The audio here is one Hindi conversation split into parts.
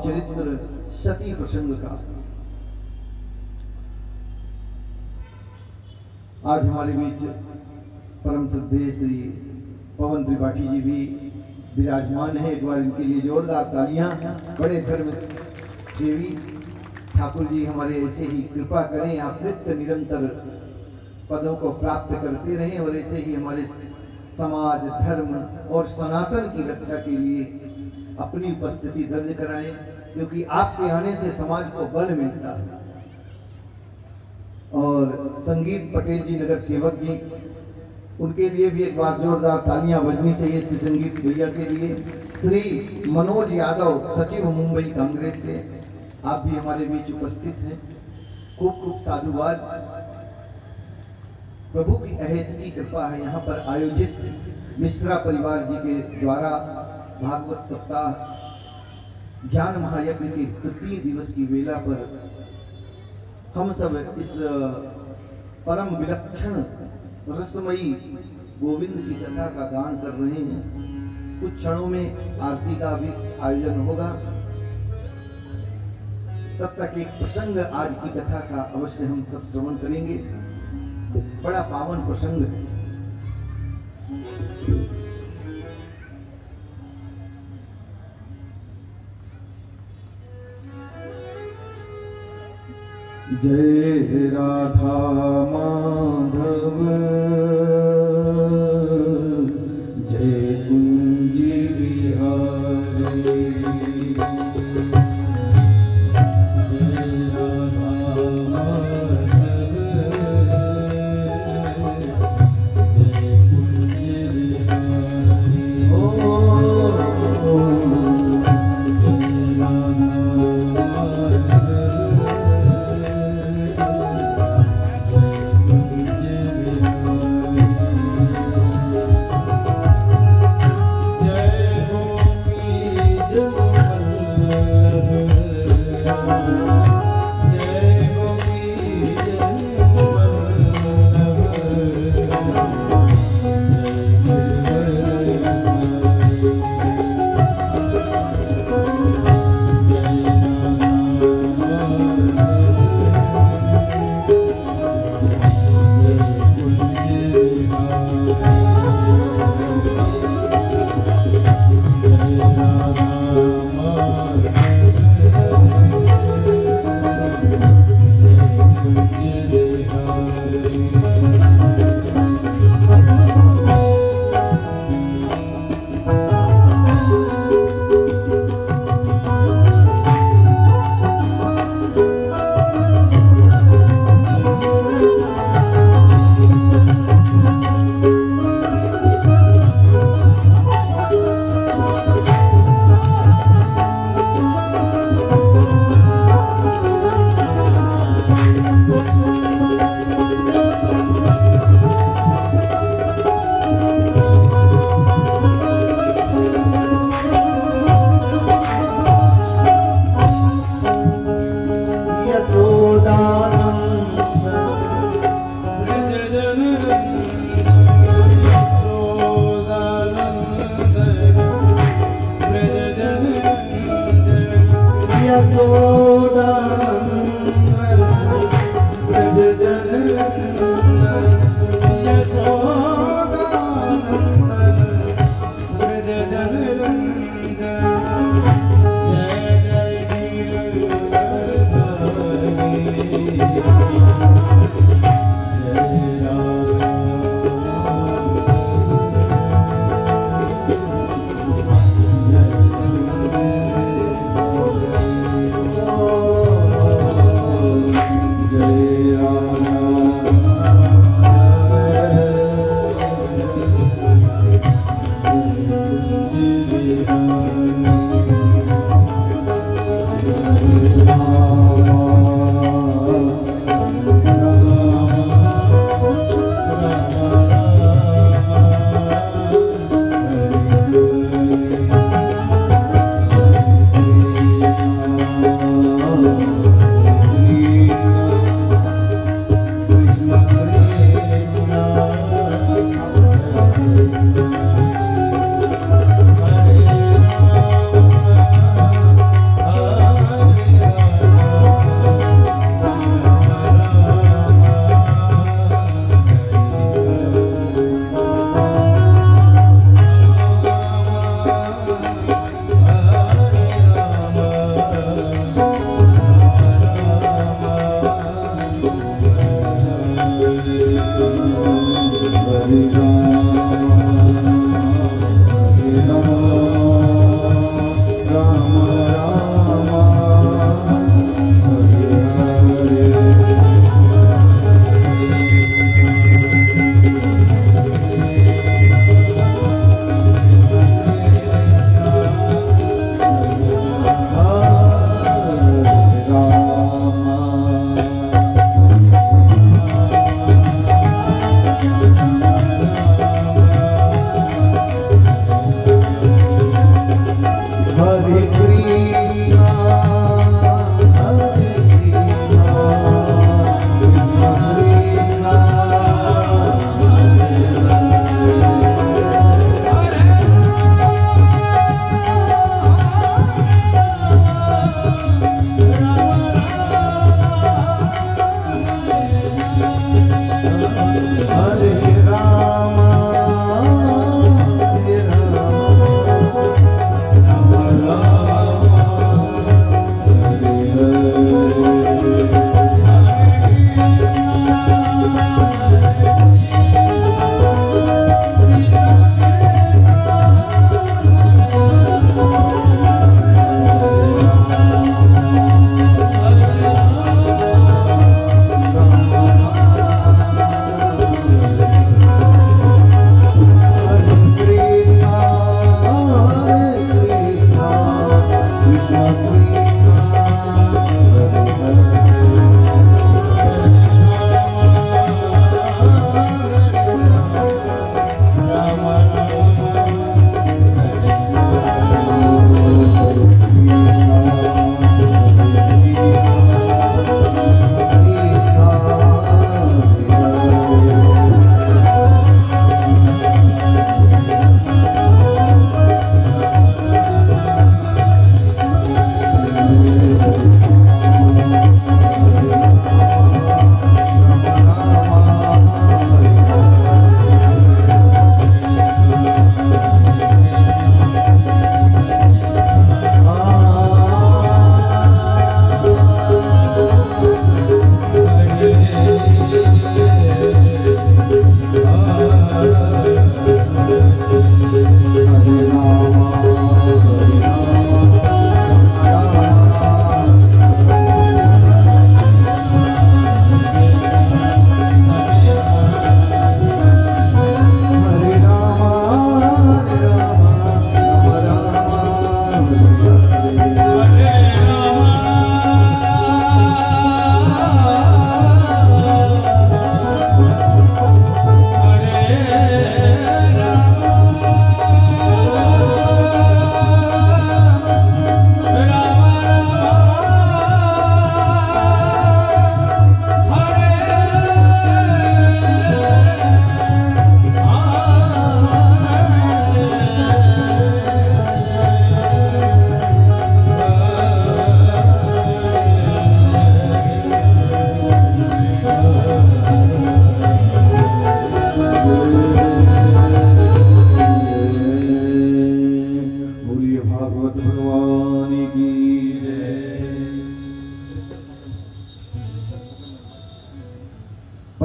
चरित्र सती प्रसंग का। आज हमारे बीच परम श्रद्धेय श्री पवन त्रिपाठी जी भी विराजमान है। एक बार इनके लिए जोरदार तालियां। बड़े धर्म देवी ठाकुर जी हमारे ऐसे ही कृपा करें, आप नित्य निरंतर पदों को प्राप्त करते रहें और ऐसे ही हमारे समाज, धर्म और सनातन की रक्षा के लिए अपनी उपस्थिति दर्ज कराएं, क्योंकि आपके आने से समाज को बल मिलता है। और संगीत पटेल जी नगर सेवक जी, उनके लिए भी एक बार जोरदार तालियां बजनी चाहिए श्री संगीत भैया के लिए। श्री मनोज यादव सचिव मुंबई कांग्रेस से, आप भी हमारे बीच उपस्थित हैं। खूब खूब साधुवाद। प्रभु की अहेत की कृपा है। यहाँ पर आयोजित मिश्रा परिवार जी के द्वारा भागवत सप्ताह ज्ञान महायज्ञ के तृतीय दिवस की वेला पर हम सब इस परम विलक्षण रसमयी गोविंद की कथा का गान कर रहे हैं। कुछ क्षणों में आरती का भी आयोजन होगा। तब तक एक प्रसंग आज की कथा का अवश्य हम सब श्रवण करेंगे। बड़ा पावन प्रसंग है। जय राधा माधव जय कुंज बिहारी।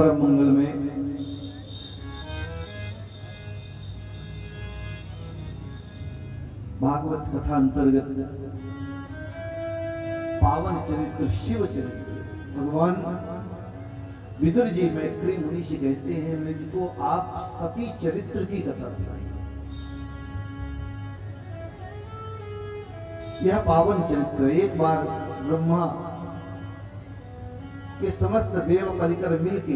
परम मंगल में भागवत कथा अंतर्गत पावन चरित्र शिव चरित्र भगवान विदुर जी मैत्री मुनि से कहते हैं, मुझको आप सती चरित्र की कथा सुनाइए। यह पावन चरित्र एक बार ब्रह्मा के समस्त देव परिकर मिलके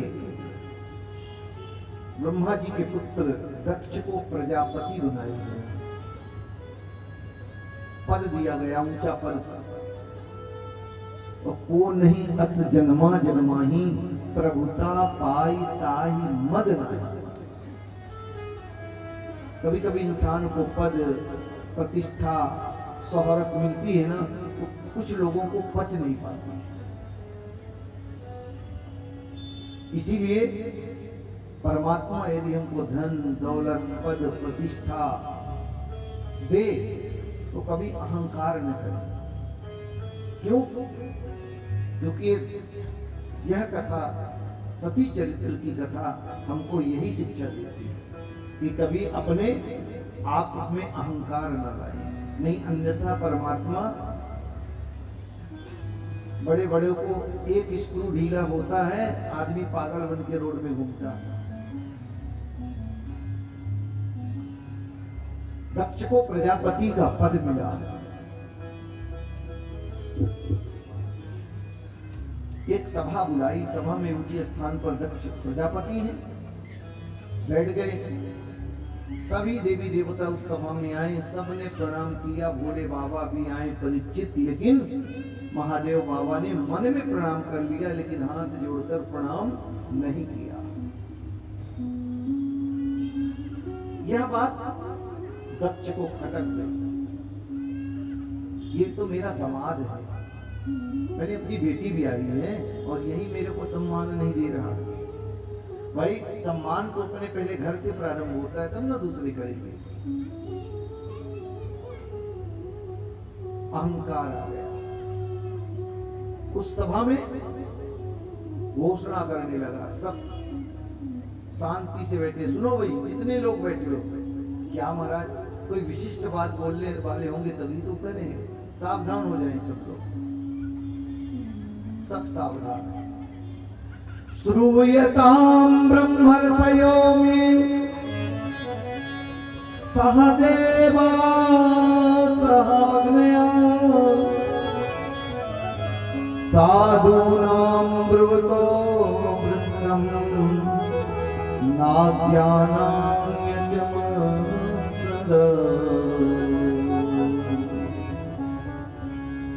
ब्रह्मा जी के पुत्र दक्ष को प्रजापति बनाए गए। पद दिया गया, ऊंचा पद। और को नहीं अस जन्मा जन्माही प्रभुता पाई ताही मद नाही। कभी कभी इंसान को पद प्रतिष्ठा शोहरत मिलती है ना, तो कुछ लोगों को पच नहीं पाती। इसीलिए परमात्मा यदि हमको धन दौलत पद प्रतिष्ठा दे तो कभी अहंकार न करें। क्यों? क्योंकि यह कथा सती चरित्र की कथा हमको यही शिक्षा देती है कि कभी अपने आप में अहंकार न लाए, नहीं अन्यथा परमात्मा बड़े बड़े को एक स्क्रू ढीला होता है, आदमी पागल बन के रोड में घूमता है। दक्ष को प्रजापति का पद मिला। एक सभा बुलाई, सभा में ऊंचे स्थान पर दक्ष प्रजापति हैं, बैठ गए। सभी देवी देवता उस सभा में आए, सबने प्रणाम किया। भोले बाबा भी आए, परीक्षित, लेकिन महादेव बाबा ने मन में प्रणाम कर लिया, लेकिन हाथ जोड़कर प्रणाम नहीं किया। यह बात दक्ष को खटक गई। ये तो मेरा दामाद है, मेरी अपनी बेटी भी आई है और यही मेरे को सम्मान नहीं दे रहा। भाई सम्मान तो अपने पहले घर से प्रारंभ होता है, तब ना दूसरे करेंगे। अहंकार आ गया। उस सभा में घोषणा करने लगा। सब शांति से बैठे, सुनो भाई, जितने लोग बैठे हो, क्या महाराज कोई विशिष्ट बात बोलने वाले होंगे तभी तो करें, सावधान हो जाएं सब लोग। सब सावधान। श्रूयतां ब्रह्मर्षयो में सहदेवा सहाग्नया साधूनां ब्रुवतो वृत्तम्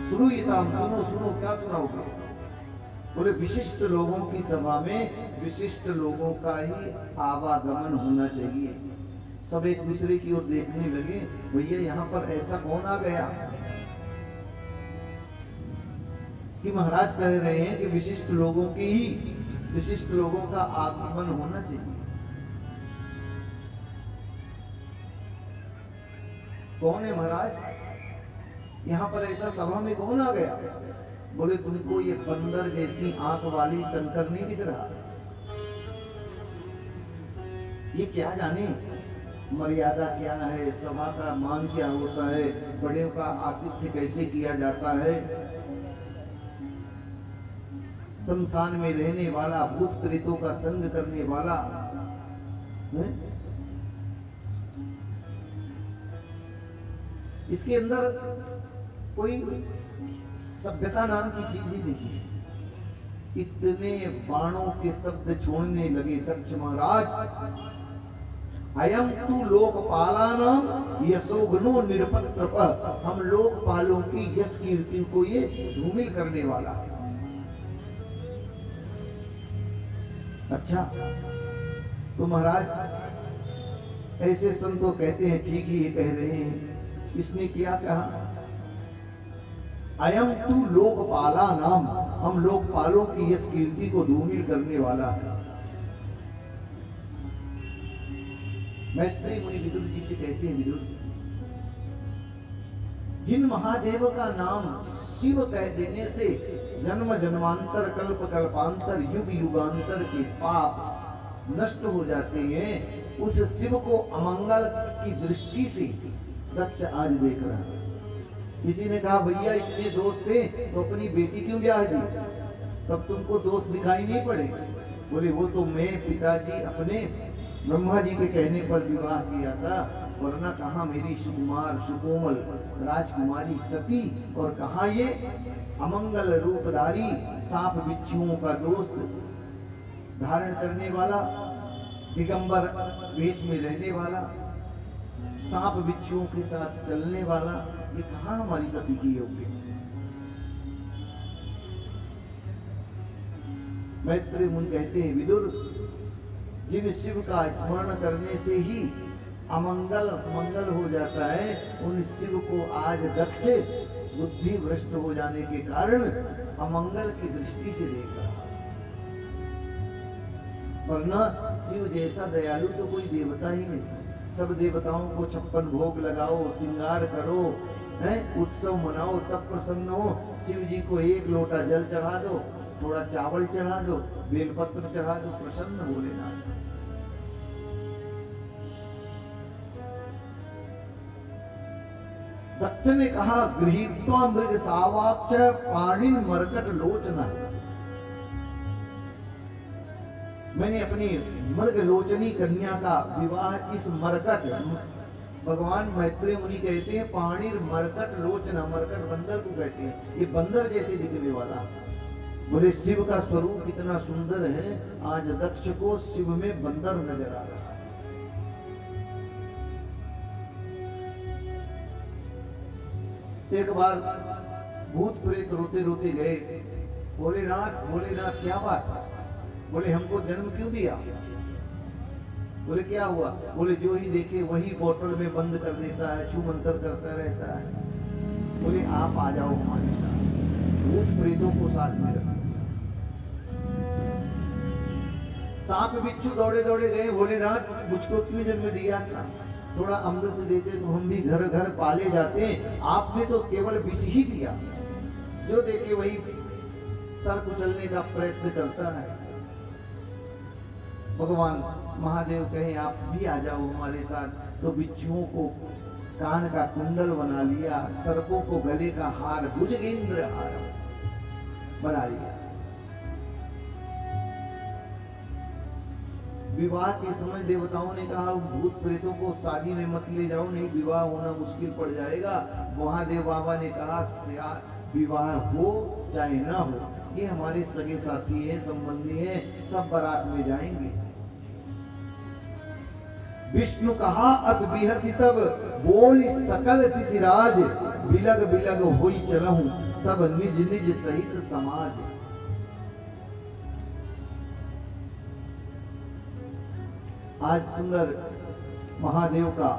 श्रूयतां, सुनो सुनो, क्या सुनाओगे? बोले विशिष्ट लोगों की सभा में विशिष्ट लोगों का ही आवागमन होना चाहिए। सब एक दूसरे की ओर देखने लगे, भैया यहाँ पर ऐसा कौन आ गया कि महाराज कह रहे हैं कि विशिष्ट लोगों की ही विशिष्ट लोगों का आगमन होना चाहिए। कौन है महाराज? यहाँ पर ऐसा सभा में कौन आ गया? बोले तुमको ये बंदर जैसी आंख वाली शंकर नहीं दिख रहा? ये क्या जाने मर्यादा क्या है, सभा का मान क्या होता है, बड़े का आतिथ्य कैसे किया जाता है। शमशान में रहने वाला, भूत प्रेतों का संग करने वाला है? इसके अंदर कोई सभ्यता नाम की चीज ही नहीं है। इतने बाणों के शब्द छोड़ने लगे दक्ष महाराज। अयम तू लोकपालानाम यशोघ्नो निरपत्रप, हम लोकपालों की यश कीर्ति को ये धूमिल करने वाला है। अच्छा तो महाराज ऐसे संतों कहते हैं, ठीक ही ये कह रहे हैं। इसने क्या कहा? अयम तू लोकपाला नाम, हम लोकपालों की यश कीर्ति को धूमिल करने वाला है। मैत्री मुनि विदुर जी से कहते हैं, विदुर, जिन महादेव का नाम शिव कह देने से जन्म जन्मांतर कल्प कल्पांतर युग युगांतर के पाप नष्ट हो जाते हैं। उस शिव को अमंगल की दृष्टि से दक्ष आज देख रहा है। किसी ने कहा भैया इतने दोस्त थे तो अपनी बेटी क्यों ब्याह दी, तब तुमको दोस्त दिखाई नहीं पड़े? बोले वो तो मैं पिताजी अपने ब्रह्मा जी के कहने पर विवाह किया था, वरना कहाँ मेरी सुकुमार सुकोमल राजकुमारी सती और कहाँ ये अमंगल रूपधारी सांप बिच्छुओं का दोस्त धारण करने वाला, दिगंबर वेश में रहने वाला, सांप बिच्छुओं के साथ चलने वाला, ये कहाँ हमारी सती की योग्य? मैत्रेय मुनि कहते हैं विदुर, जिन शिव का स्मरण करने से ही अमंगल मंगल हो जाता है, उन शिव को आज दक्ष बुद्धि भ्रष्ट हो जाने के कारण अमंगल की दृष्टि से देख रहा। वरना शिव जैसा दयालु तो कोई देवता ही नहीं। सब देवताओं को 56 भोग लगाओ, श्रृंगार करो, उत्सव मनाओ, तब प्रसन्न हो। शिव जी को 1 लोटा जल चढ़ा दो, थोड़ा चावल चढ़ा दो, बेलपत्र चढ़ा दो, प्रसन्न भोलेनाथ। दक्ष ने कहा गृहीत्वा मृग सावाक्ष पाणिन मरकट लोचना, मैंने अपनी मृग लोचनी कन्या का विवाह इस मरकट, भगवान मैत्रेय मुनि कहते हैं पाणिर मरकट लोचना, मरकट बंदर को कहते हैं, ये बंदर जैसे दिखने वाला। बोले शिव का स्वरूप इतना सुंदर है, आज दक्ष को शिव में बंदर नजर आ रहा है। एक बार भूत प्रेत रोते रोते गए, भोलेनाथ भोलेनाथ क्या बात है? बोले हमको जन्म क्यों दिया? बोले क्या हुआ? बोले जो ही देखे वही बोतल में बंद कर देता है, छू मंतर करता रहता है। बोले आप आ जाओ हमारे साथ, भूत प्रेतों को साथ में रखो। सांप बिच्छू दौड़े दौड़े गए, भोलेनाथ मुझको क्यों जन्म दिया था? थोड़ा अमृत देते तो हम भी घर घर पाले जाते, आपने तो केवल विष ही दिया। जो देखे वही सर कुचलने का प्रयत्न करता है। भगवान महादेव कहे आप भी आ जाओ हमारे साथ, तो बिच्छुओं को कान का कुंडल बना लिया, सर्पों को गले का हार, भुजगेंद्र हार बना लिया। विवाह के समय देवताओं ने कहा भूत प्रेतों को शादी में मत ले जाओ, नहीं विवाह होना मुश्किल पड़ जाएगा। महादेव बाबा ने कहा विवाह हो चाहे ना हो, ये हमारे सगे साथी हैं, संबंधी हैं, सब बारात में जाएंगे। विष्णु कहा अस बिहसी तब बोल सकल तिसिराज, बिलग बिलग होई चलहूं सब निज निज सहित समाज। आज सुंदर महादेव का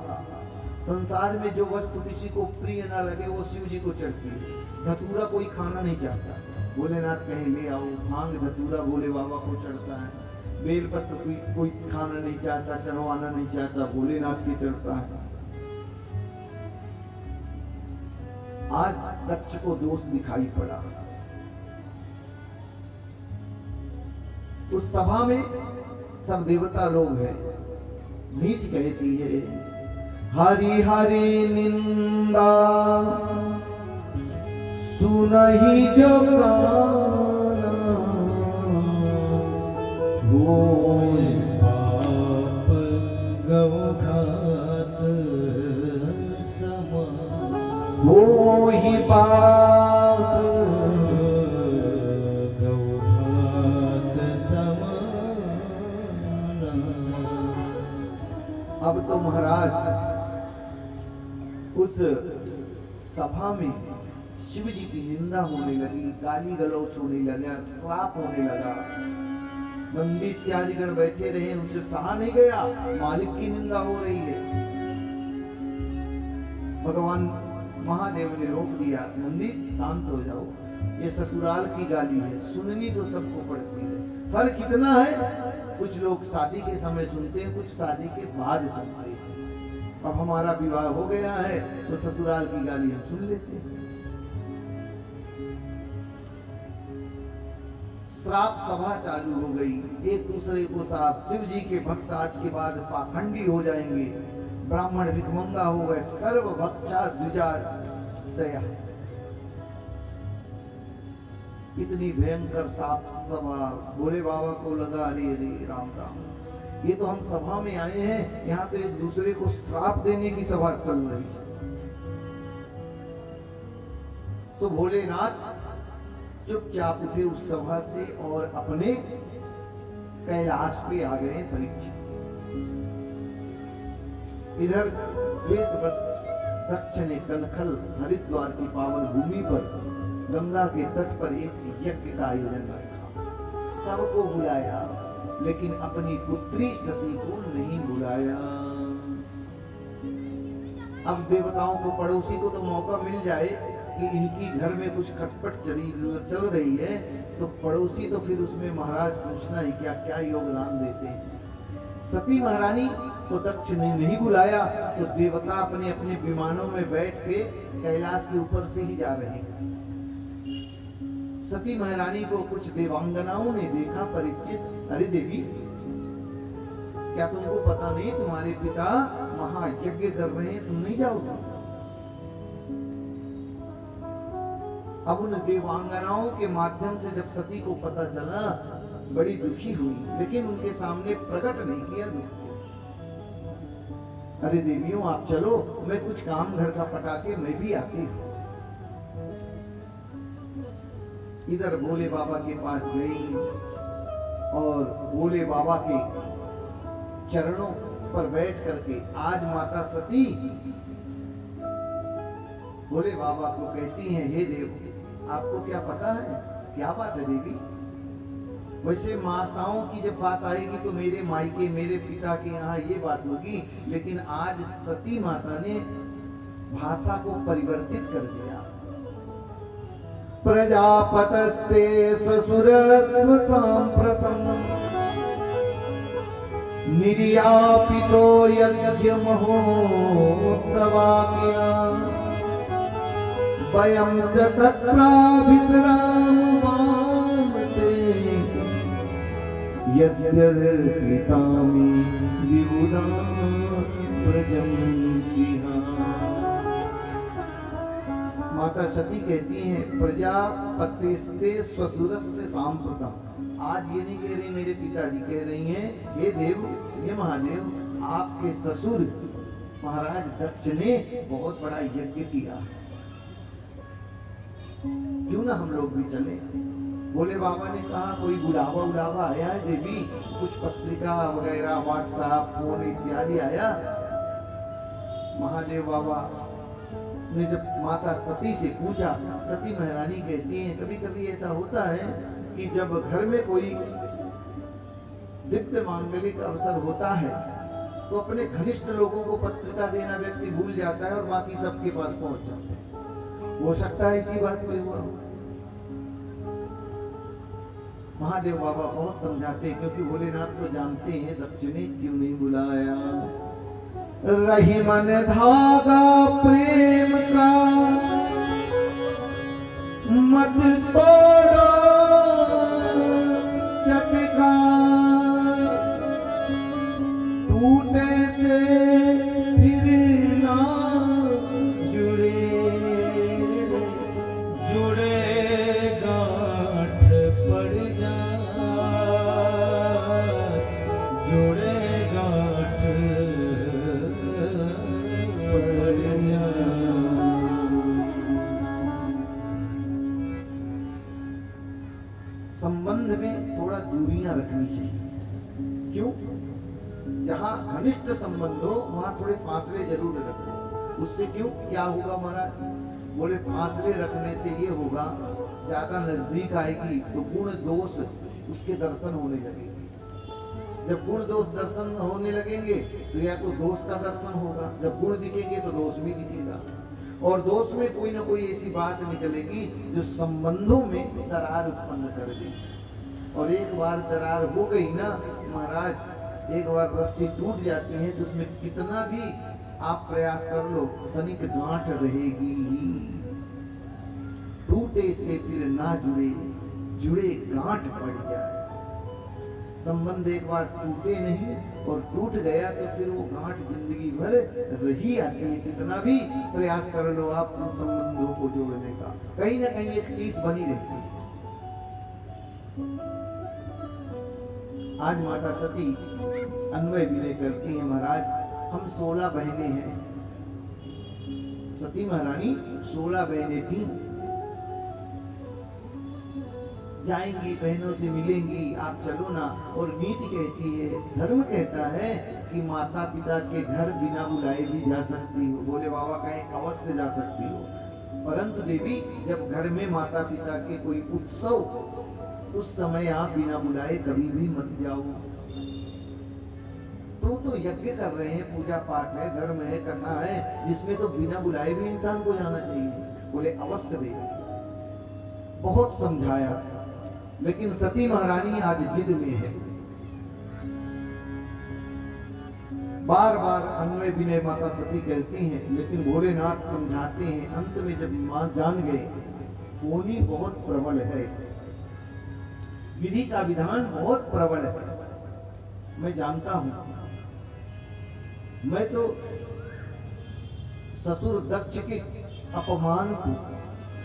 संसार में जो वस्तु किसी को प्रिय ना लगे वो शिव जी को चढ़ती है। धतूरा कोई खाना नहीं चाहता, भोलेनाथ कहे ले आओ, भांग धतूरा भोले बाबा को चढ़ता है। बेलपत्र कोई खाना नहीं चाहता, चढ़वाना नहीं चाहता, भोलेनाथ के चढ़ता है। आज दक्ष को दोष दिखाई पड़ा। उस सभा में सब देवता लोग हैं। नीति कहती है हरि हरि निंदा सुनहि जो गाना, होय पाप गौघात समान, होहि पाप गौघात समान। अब तो महाराज उस सभा में शिव जी की निंदा होने लगी, गाली गलौच होने लगा, श्राप होने लगा। नंदी इत्यादि गण बैठे रहे, उनसे सहा नहीं गया, मालिक की निंदा हो रही है। भगवान महादेव ने रोक दिया, नंदी शांत हो जाओ, ये ससुराल की गाली है, सुननी तो सबको पड़ती है। फर्क कितना है, कुछ लोग शादी के समय सुनते हैं, कुछ शादी के बाद सुनते हैं। अब हमारा विवाह हो गया है तो ससुराल की गाली हम सुन लेते हैं। श्राप सभा चालू हो गई, एक दूसरे को श्राप। शिव जी के भक्त आज के बाद पाखंडी हो जाएंगे, ब्राह्मण भिखमंगा हो गए, सर्व भक्षा द्विजा दया। इतनी भयंकर श्राप सभा। भोले बाबा को लगा अरे अरे राम राम, ये तो हम सभा में आए हैं, यहाँ तो एक दूसरे को श्राप देने की सभा चल रही है। सो भोलेनाथ चुपचाप उठे उस सभा से और अपने कैलाश पे आ गए परीक्षित। इधर देश बस दक्ष ने कनखल हरिद्वार की पावन भूमि पर गंगा के तट पर एक यज्ञ का आयोजन रखा, सबको बुलाया, लेकिन अपनी पुत्री सती को नहीं बुलाया। अब देवताओं को, पड़ोसी को तो मौका मिल जाए कि इनकी घर में कुछ खटपट चल रही है, तो पड़ोसी तो फिर उसमें महाराज पूछना ही क्या क्या योगदान देते हैं। सती महारानी को दक्ष ने नहीं बुलाया, तो देवता अपने अपने विमानों में बैठ के कैलाश के ऊपर से ही जा रहे हैं। सती महारानी को कुछ देवांगनाओं ने देखा, परीक्षित, अरे देवी, क्या तुमको पता नहीं तुम्हारे पिता महायज्ञ कर रहे हैं, तुम नहीं जाओगे? अब उन देवांगनाओं के माध्यम से जब सती को पता चला, बड़ी दुखी हुई, लेकिन उनके सामने प्रकट नहीं किया दुख। अरे देवियों, आप चलो, मैं कुछ काम घर का पटा के मैं भी आती हूँ। इधर भोले बाबा के पास गई और भोले बाबा के चरणों पर बैठ करके, आज माता सती भोले बाबा को कहती हैं, हे देव, आपको क्या पता है? क्या बात है देवी? वैसे माताओं की जब बात आएगी तो मेरे मायके, मेरे पिता के यहाँ ये बात होगी, लेकिन आज सती माता ने भाषा को परिवर्तित कर दिया। प्रजापतस्ते ससुरस्व सांप्रतम् निर्यापितो यज्ञ महोत्सवाकिला वयं च तत्राभिसरामते यद्यर्पितामि विबुधा प्रजन्तिहा। माता सती कहती हैं, प्रजापतिस्ते स्वसुरस्य सांप्रतम्। आज ये नहीं कह रही मेरे पिताजी, कह रही हैं, हे देव, ये महादेव, आपके ससुर महाराज दक्ष ने बहुत बड़ा यज्ञ किया, क्यों ना हम लोग भी चले? भोले बाबा ने कहा, कोई बुलावा उलावा आया है देवी? कुछ पत्रिका वगैरह, व्हाट्सएप, फोन इत्यादि आया? महादेव बाबा ने जब माता सती से पूछा, सती महारानी कहती हैं, कभी कभी ऐसा होता है कि जब घर में कोई दिव्य मांगलिक अवसर होता है तो अपने घनिष्ठ लोगों को पत्रिका देना व्यक्ति भूल जाता है और बाकी सबके पास पहुंच जाता है। हो सकता है इसी बात पे हुआ हो। महादेव बाबा बहुत समझाते हैं, क्योंकि भोलेनाथ तो जानते हैं दक्ष ने क्यों नहीं बुलाया। रही मन धागा प्रेम का मत तोड़ो चटका, टूटे से फिर ना जुड़े, जुड़े गांठ पड़ जाए, जुड़े गांठ पड़ जाए। संबंध में थोड़ा दूरियां रखनी चाहिए। क्यों? जहां घनिष्ठ संबंध हो वहां थोड़े फासले जरूर रखो। उससे क्यों, क्या होगा महाराज? बोले फासले रखने से ये होगा, ज्यादा नजदीक आएगी तो गुण दोष उसके दर्शन होने लगेंगे। जब गुण दोष दर्शन होने लगेंगे तो या तो दोष का दर्शन होगा, जब गुण दिखेंगे तो दोष भी दिखेगा, और दोष में कोई ना कोई ऐसी बात निकलेगी जो संबंधों में दरार उत्पन्न कर देगी। और एक बार दरार हो गई ना महाराज, एक बार रस्सी टूट जाती है तो उसमें कितना भी आप प्रयास कर लो, तनिक गांठ रहेगी। टूटे से फिर ना जुड़े, जुड़े गांठ पड़ जाए। संबंध एक बार टूटे नहीं और टूट गया तो फिर वो गांठ जिंदगी भर रही आती है। कितना भी प्रयास कर लो आप उन संबंधों को जोड़ने का, कहीं ना कहीं एक टीस बनी रहती है। आज माता सती अन्वय विनय करती है, महाराज हम 16 बहनें हैं। सती महारानी 16 बहनें थी, जाएंगी बहनों से मिलेंगी, आप चलो ना। और नीति कहती है, धर्म कहता है कि माता पिता के घर बिना बुलाए भी जा सकती हो। बोले बाबा कहें अवश्य जा सकती हो, परंतु देवी जब घर में माता पिता के कोई उत्सव, उस समय आप बिना बुलाए कभी भी मत जाओ। तो यज्ञ कर रहे हैं, पूजा पाठ है, धर्म है, कथा है, जिसमें तो बिना बुलाए भी इंसान को जाना चाहिए। बोले अवश्य देवी। बहुत समझाया, लेकिन सती महारानी आज जिद में है। बार बार अन्वय विनय माता सती करती हैं, लेकिन भोलेनाथ समझाते हैं। अंत में जब मां जान गए, होनी बहुत प्रबल है, विधि का विधान बहुत प्रबल है। मैं जानता हूं, मैं तो ससुर दक्ष के अपमान को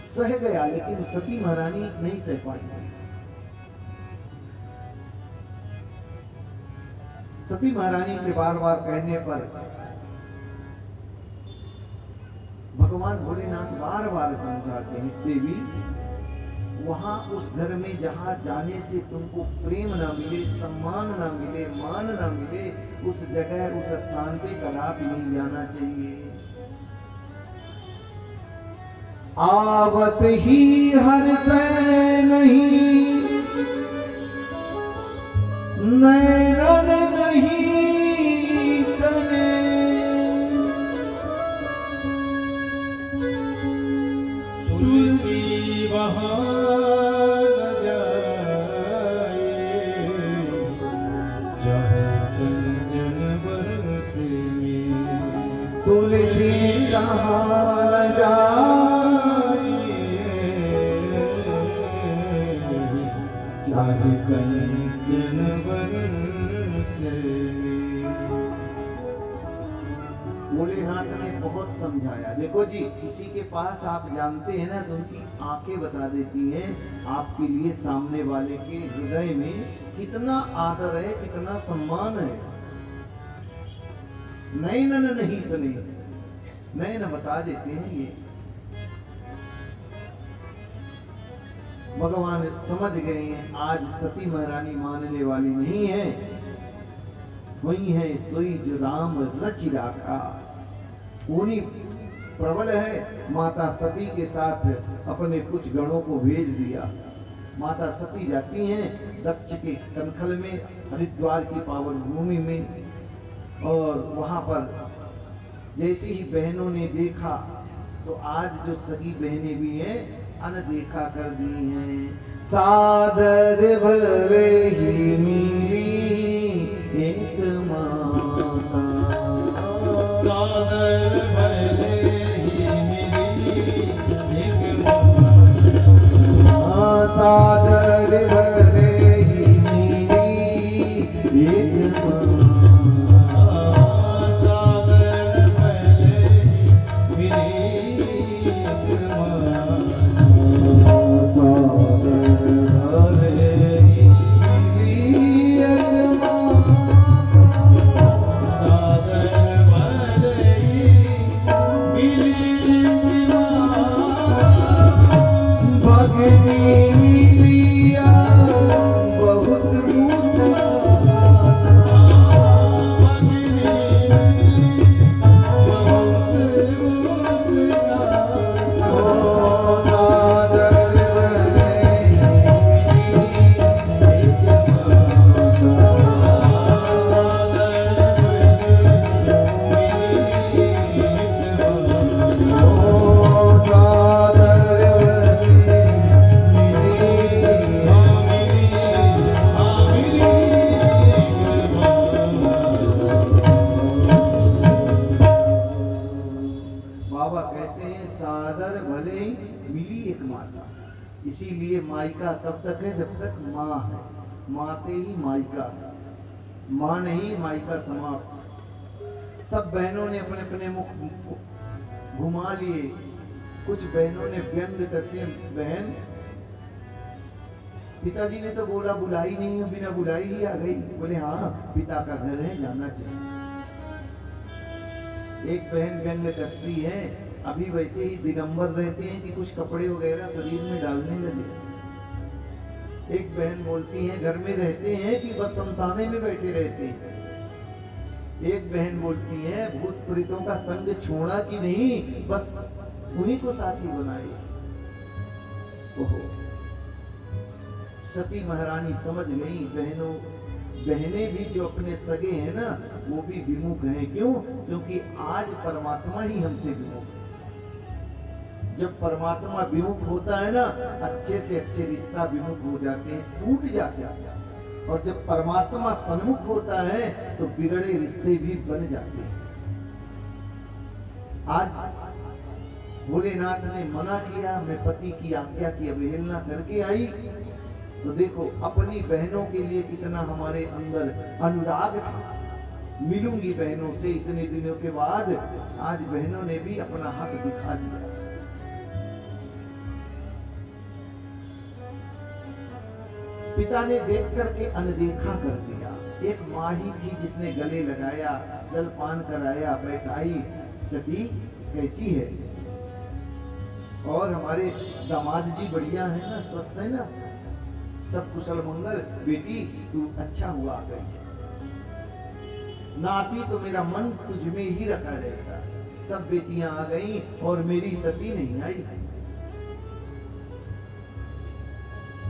सह गया, लेकिन सती महारानी नहीं सह पाई। सती महारानी के बार बार कहने पर भगवान भोलेनाथ बार बार समझाते हैं, देवी वहां उस घर में जहां जाने से तुमको प्रेम ना मिले, सम्मान ना मिले, मान ना मिले, उस जगह उस स्थान पे कदापि नहीं जाना चाहिए। आवत ही हर्ष नहीं, नैनन नहीं सने, तुलसी वहाँ न जाए, जहाँ कंचन बरसे। तुलसी कहाँ न जाए, चाहे कंचन बरसे। भोलेनाथ ने बहुत समझाया। देखो जी, किसी के पास आप जानते हैं ना, तो उनकी आंखें बता देती हैं आपके लिए सामने वाले के हृदय में कितना आदर है, कितना सम्मान है। नैनन नहीं सने, नैन बता देते हैं ये। भगवान समझ गए हैं आज सती महारानी मानने वाली नहीं है, वही है सोई जो राम रचि राखा। उन्हीं प्रबल है। माता सती के साथ अपने कुछ गणों को भेज दिया। माता सती जाती हैं दक्ष के कनखल में, हरिद्वार की पावन भूमि में, और वहां पर जैसे ही बहनों ने देखा तो आज जो सगी बहनें भी हैं अनदेखा कर दी हैं। सादर भरे ही मेरी एक माता, सादर भले ही मेरी एक माता, सादर भरे ही मेरी एक माता, सादर भले ही मेरी एक माता, सादर भरे ही मेरी एक माता, सादर भले ही मेरी एक माता। भगनी मिलिया बहुत इसीलिए मायका तब तक है जब तक माँ है, माँ से ही मायका है, माँ नहीं मायका समाप्त। सब बहनों ने अपने अपने मुख घुमा लिए, कुछ बहनों ने व्यंग कसे। बहन पिताजी ने तो बोला बुलाई नहीं हूं, बिना बुलाई ही आ गई। बोले हाँ पिता का घर है, जाना चाहिए। एक बहन व्यंग कसती है, अभी वैसे ही दिगंबर रहते हैं कि कुछ कपड़े वगैरह शरीर में डालने लगे। एक बहन बोलती है घर में रहते हैं कि बस शमशाने में बैठे रहते हैं। एक बहन बोलती है भूत प्रेतों का संग छोड़ा कि नहीं, बस उन्हीं को साथी बनाए। ओहो, सती महारानी समझ गई बहनों, बहनें भी जो अपने सगे हैं ना वो भी विमुख हैं। क्यों? क्योंकि आज परमात्मा ही हमसे विमुख है। जब परमात्मा विमुख होता है ना, अच्छे से अच्छे रिश्ता विमुख हो जाते हैं, टूट जाते हैं। और जब परमात्मा सन्मुख होता है तो बिगड़े रिश्ते भी बन जाते हैं। आज भोलेनाथ ने मना किया, मैं पति की आज्ञा की अवहेलना करके आई, तो देखो अपनी बहनों के लिए कितना हमारे अंदर अनुराग था। मिलूंगी बहनों से इतने दिनों के बाद, आज बहनों ने भी अपना हक दिखा दिया। पिता ने देख करके अनदेखा कर दिया। एक माँ ही थी जिसने गले लगाया, जलपान कराया, बैठाई, सती कैसी है? और हमारे दामाद जी बढ़िया है ना, स्वस्थ है ना, सब कुशल मंगल? बेटी तू अच्छा हुआ आ गई, ना आती तो मेरा मन तुझ में ही रखा रहता। सब बेटियां आ गई और मेरी सती नहीं आई।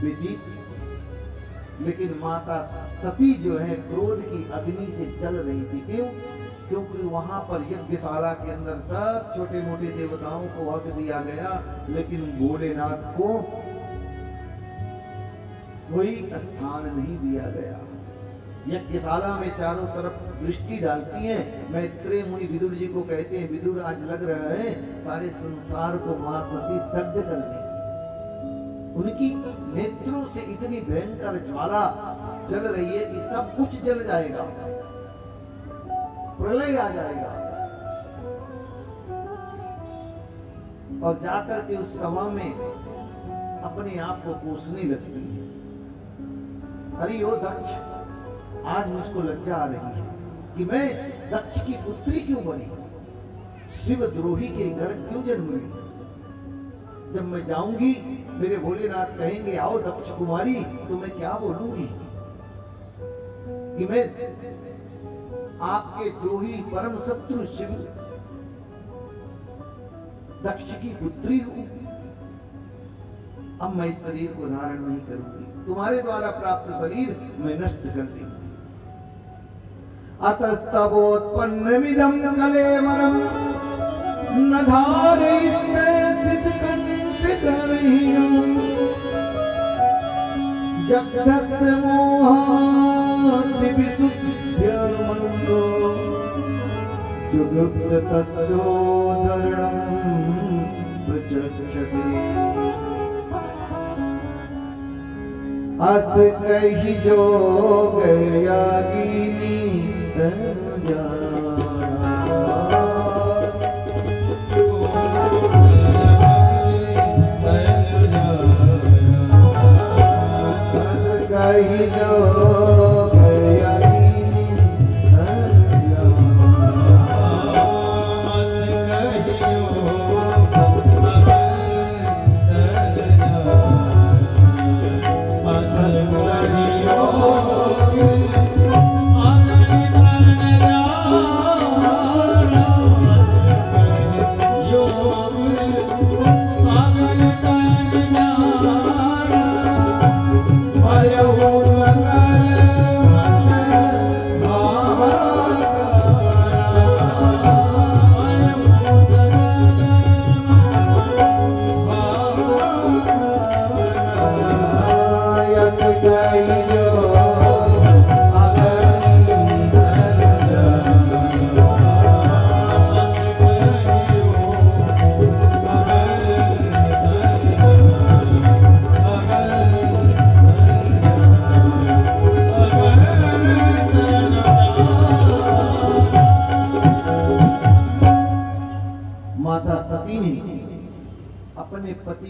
बेटी लेकिन माता सती जो है क्रोध की अग्नि से जल रही थी। क्यों? क्योंकि वहां पर यज्ञशाला के अंदर सब छोटे मोटे देवताओं को हक दिया गया, लेकिन भोलेनाथ को कोई स्थान नहीं दिया गया। यज्ञशाला में चारों तरफ दृष्टि डालती हैं। मैत्रेय मुनि विदुर जी को कहते हैं, विदुर आज लग रहा है सारे संसार को मां सती दग्ध कर दी। उनकी नेत्रों से इतनी भयंकर ज्वाला जल रही है कि सब कुछ जल जाएगा, प्रलय आ जाएगा। और जाकर के उस सभा में अपने आप को कोसने लगती है। अरे ओ दक्ष, आज मुझको लज्जा आ रही है कि मैं दक्ष की पुत्री क्यों बनी, शिवद्रोही के घर क्यों जन्म ली। जब मैं जाऊंगी मेरे भोलेनाथ कहेंगे आओ दक्ष कुमारी, तो मैं क्या बोलूंगी कि मैं आपके द्रोही परम शत्रु शिव दक्ष की पुत्री हूं। अब मैं इस शरीर को धारण नहीं करूंगी, तुम्हारे द्वारा प्राप्त शरीर मैं नष्ट कर दूंगी। अतस्तवोत्पन्नमिदं कलेवरं न धारयिष्ये सिद्धकण्ठकरहिणं जगदस्य मोहात् विशुद्ध्यमन्तो जुगुप्सतस्योदरणं प्रचक्षते। अस कही जोग यागिनी तनुजा अस कही जोग यागिनी तनुजा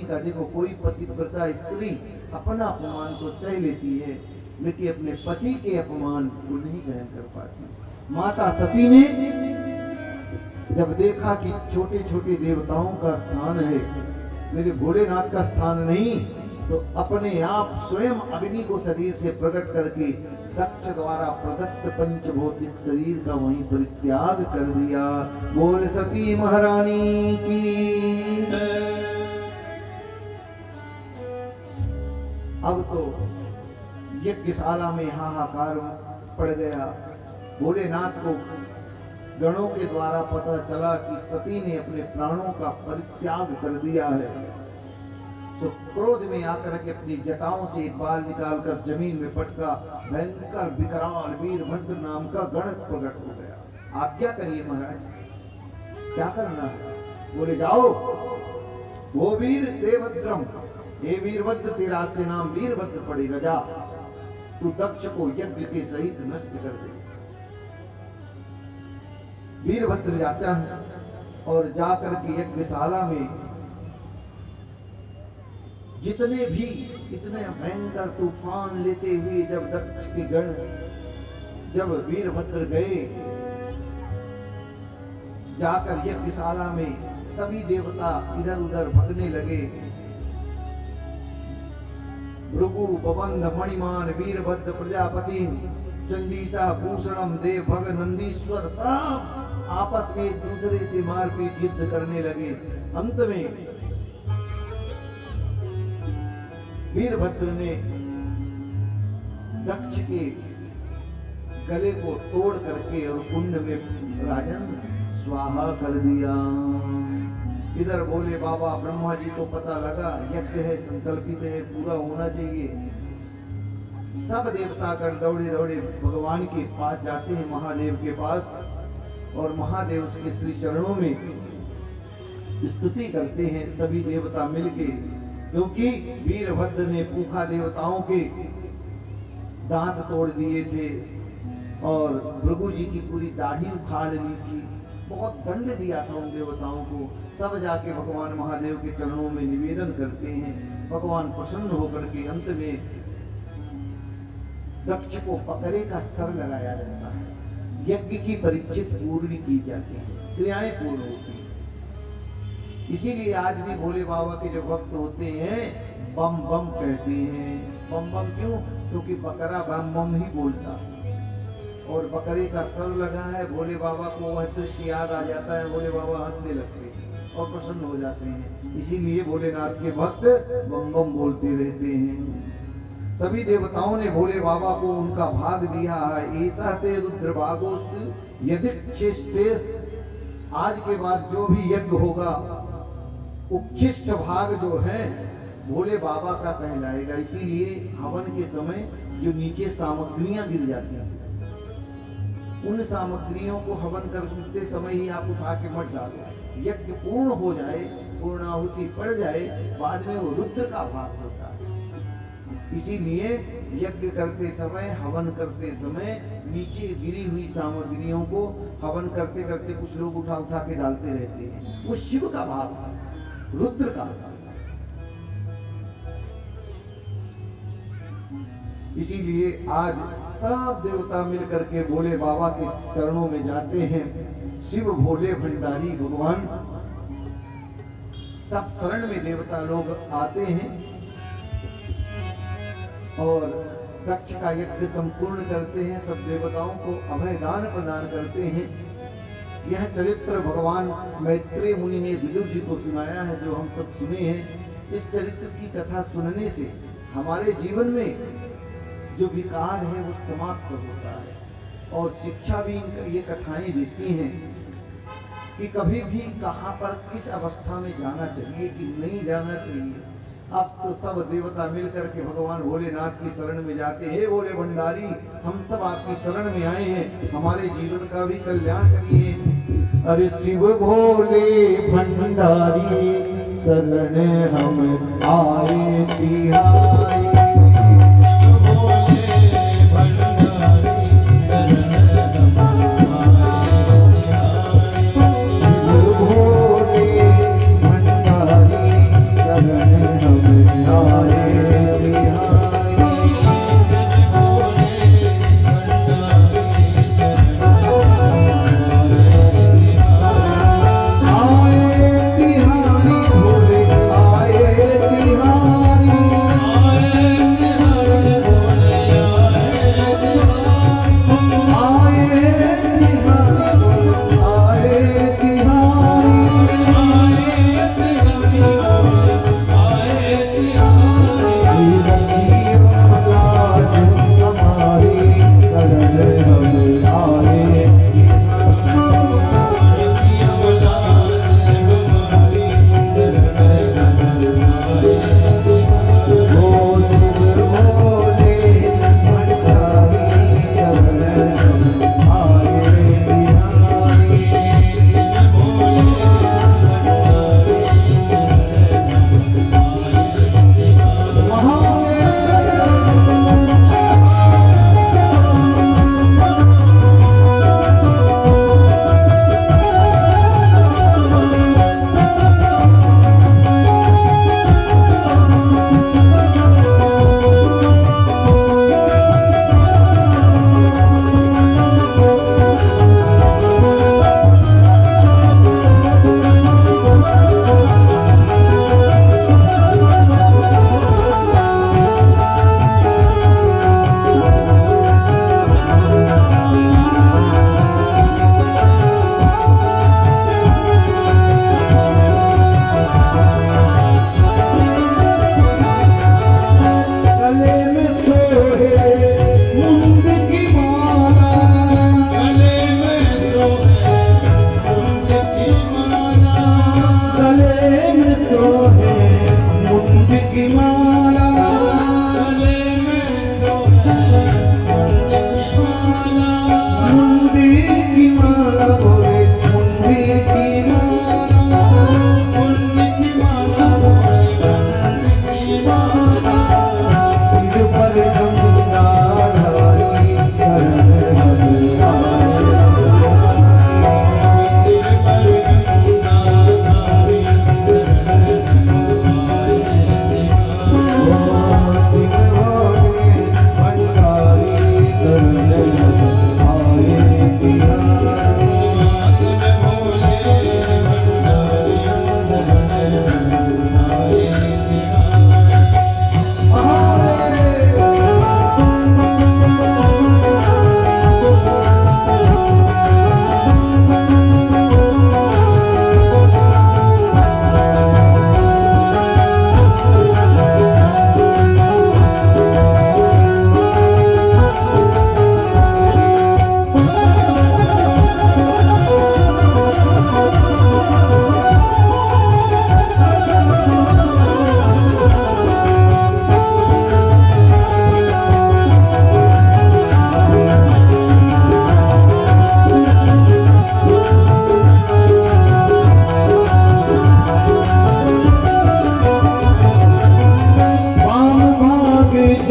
का। देखो कोई पतिव्रता स्त्री अपना अपमान को सह लेती है, लेकिन अपने पति के अपमान को नहीं सहन कर पाती। माता सती ने जब देखा कि छोटे छोटे देवताओं का स्थान है, मेरे भोलेनाथ का स्थान नहीं, तो अपने आप स्वयं अग्नि को शरीर से प्रकट करके दक्ष द्वारा प्रदत्त पंचभौतिक शरीर का वहीं परित्याग कर दिया। बोल सती महारानी की। अब तो यज्ञशाला में हाहाकार पड़ गया। भोलेनाथ को गणों के द्वारा पता चला कि सती ने अपने प्राणों का परित्याग कर दिया है। तो क्रोध में आकर के अपनी जटाओं से एक बाल निकालकर जमीन में पटका। भयंकर विकराल वीरभद्र नाम का गण प्रकट हो गया। आज्ञा करिए महाराज, क्या करना है? बोले जाओ, वो वीर देवद्रम, हे वीरभद्र, तेरा से नाम वीरभद्र पड़ेगा। जा, तू दक्ष को यज्ञ के सहित नष्ट कर दे। वीरभद्र जाता है और जाकर के यज्ञशाला में जितने भी इतने भयंकर तूफान लेते हुए जब दक्ष के गण जब वीरभद्र गए, जाकर यज्ञशाला में सभी देवता इधर उधर भगने लगे। भृगु, बबंध, मणिमान, वीरभद्र, प्रजापति, चंडीसा, भूषणम, देव भग, नंदीश्वर सब आपस में एक दूसरे से मारपीट युद्ध करने लगे। अंत में वीरभद्र ने दक्ष के गले को तोड़ करके और कुंड में राजन स्वाहा कर दिया। इधर बोले बाबा ब्रह्मा जी को पता लगा यज्ञ है, संकल्पित है, पूरा होना चाहिए। सब देवतागण दौड़े दौड़े भगवान के पास जाते हैं, महादेव के पास, और महादेव उसके श्री चरणों में स्तुति करते हैं सभी देवता मिलके। क्योंकि वीरभद्र ने पूखा देवताओं के दांत तोड़ दिए थे और भृगु जी की पूरी दाढ़ी उखाड़ ली थी, बहुत दंड दिया था उन देवताओं को। सब जाके भगवान महादेव के चरणों में निवेदन करते हैं। भगवान प्रसन्न होकर के अंत में दक्ष को बकरे का सर लगाया जाता है। यज्ञ की परिचित पूर्वी की जाती है, क्रियाएं पूर्ण होती हैं। इसीलिए आज भी भोले बाबा के जो भक्त होते हैं बम बम कहते हैं। बम बम क्यों? क्योंकि बकरा बम बम ही बोलता है और बकरे का सर लगा है। भोले बाबा को वह दृश्य याद आ जाता है, भोले बाबा हंसने लगते हैं और प्रसन्न हो जाते हैं। इसीलिए भोलेनाथ के भक्त बम बम बोलते रहते हैं। सभी देवताओं ने भोले बाबा को उनका भाग दिया है। ऐसा ते रुद्र भागोस्तु यदि चेष्टे, आज के बाद जो भी यज्ञ होगा उच्छिष्ट भाग जो है भोले बाबा का कहलाएगा। इसीलिए हवन के समय जो नीचे सामग्रियां गिर जाती हैं, उन सामग्रियों को हवन करते समय ही आप उठा के मत डालो। यज्ञ पूर्ण हो जाए, पूर्णाहुति पड़ जाए, बाद में वो रुद्र का भाग होता है। इसीलिए यज्ञ करते समय, हवन करते समय नीचे गिरी हुई सामग्रियों को हवन करते करते कुछ लोग उठा उठा के डालते रहते हैं। वो शिव का भाग है, रुद्र का। इसीलिए आज सब देवता मिलकर के भोले बाबा के चरणों में जाते हैं। शिव भोले भंडारी भगवान सब शरण में देवता लोग आते हैं और दक्ष का यज्ञ संपूर्ण करते हैं। सब देवताओं को अभय दान प्रदान करते हैं। यह चरित्र भगवान मैत्रेय मुनि ने विदुर जी को सुनाया है, जो हम सब सुने हैं। इस चरित्र की कथा सुनने से हमारे जीवन में जो विकार है वो समाप्त होता है और शिक्षा भी ये कथाएं देती हैं कि कभी भी कहां पर किस अवस्था में जाना चाहिए कि नहीं जाना चाहिए। अब तो सब देवता मिलकर के भगवान भोलेनाथ की शरण में जाते हैं। हे भोले भंडारी, हम सब आपकी शरण में आए हैं, हमारे जीवन का भी कल्याण करिए। अरे शिव भोले भंडारी शरण हम आए तिहारी। शिव भोले भंडारी शरण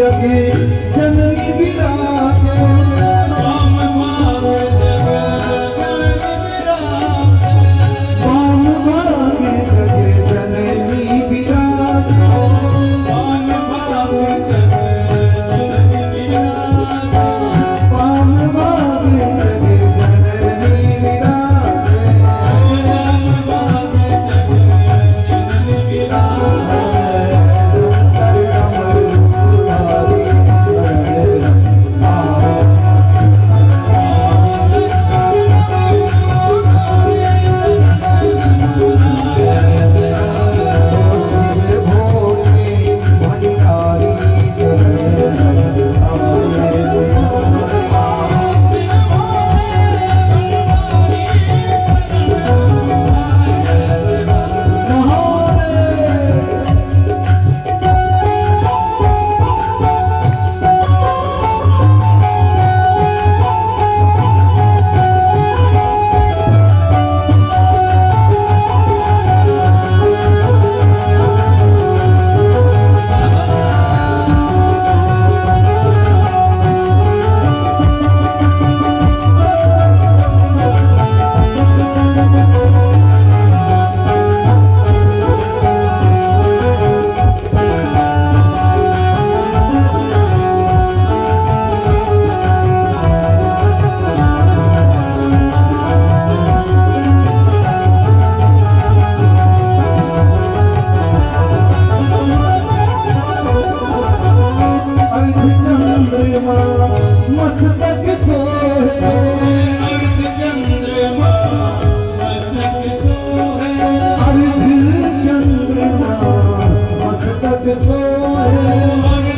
जगे जननी विराजे वाम भागे जगे वाम भागे जगे जननी विराजे वाम भागे जगे वाम भागे जगे जननी विराजे वाम भागे जगे मस्तक सोहे अर्ध चंद्रमा मस्तक सोहे अर्ध चंद्रमा मस्तक सोहे अर्ध चंद्रमा मस्तक सोहे मस्तक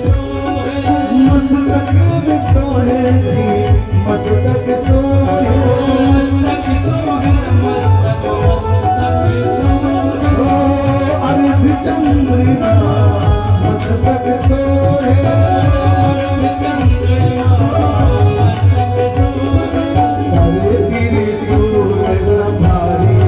सोहे मस्तक सोहे मस्तक सोहे मस्तक सोहे अर्ध चंद्रमा मस्तक सोहे अर्ध चंद्रमा मस्तक सोहे हरे गिरि सूर्य भारी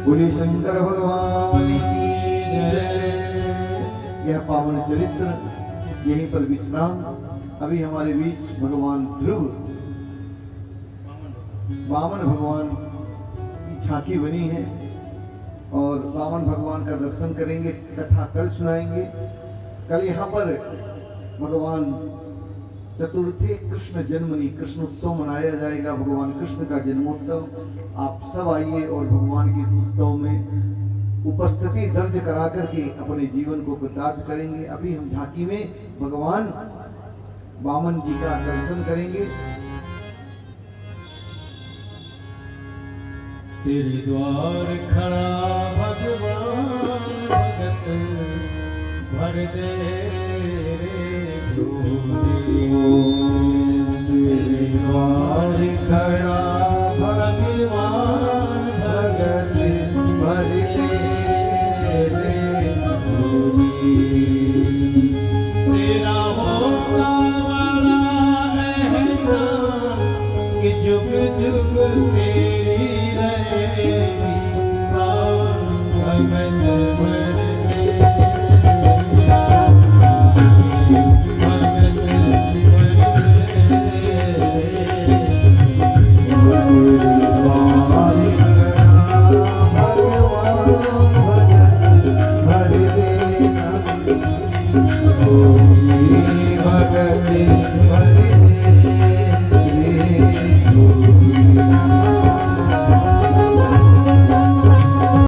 बोलिए शंकर भगवान की जय। यह पावन चरित्र यहीं पर विश्राम। अभी हमारे बीच भगवान ध्रुव वामन भगवान की झांकी बनी है और वामन भगवान का दर्शन करेंगे। कथा कल सुनाएंगे। कल यहाँ पर भगवान चतुर्थी कृष्ण जन्मनी कृष्ण उत्सव मनाया जाएगा। भगवान कृष्ण का जन्मोत्सव। आप सब आइए और भगवान के इस उत्सव में उपस्थिति दर्ज करा करके अपने जीवन को कृतार्थ करेंगे। अभी हम झांकी में भगवान वामन जी का दर्शन करेंगे। तेरे द्वार खड़ा भगवान भगत भर दे रे झोली। तेरे द्वार खड़ा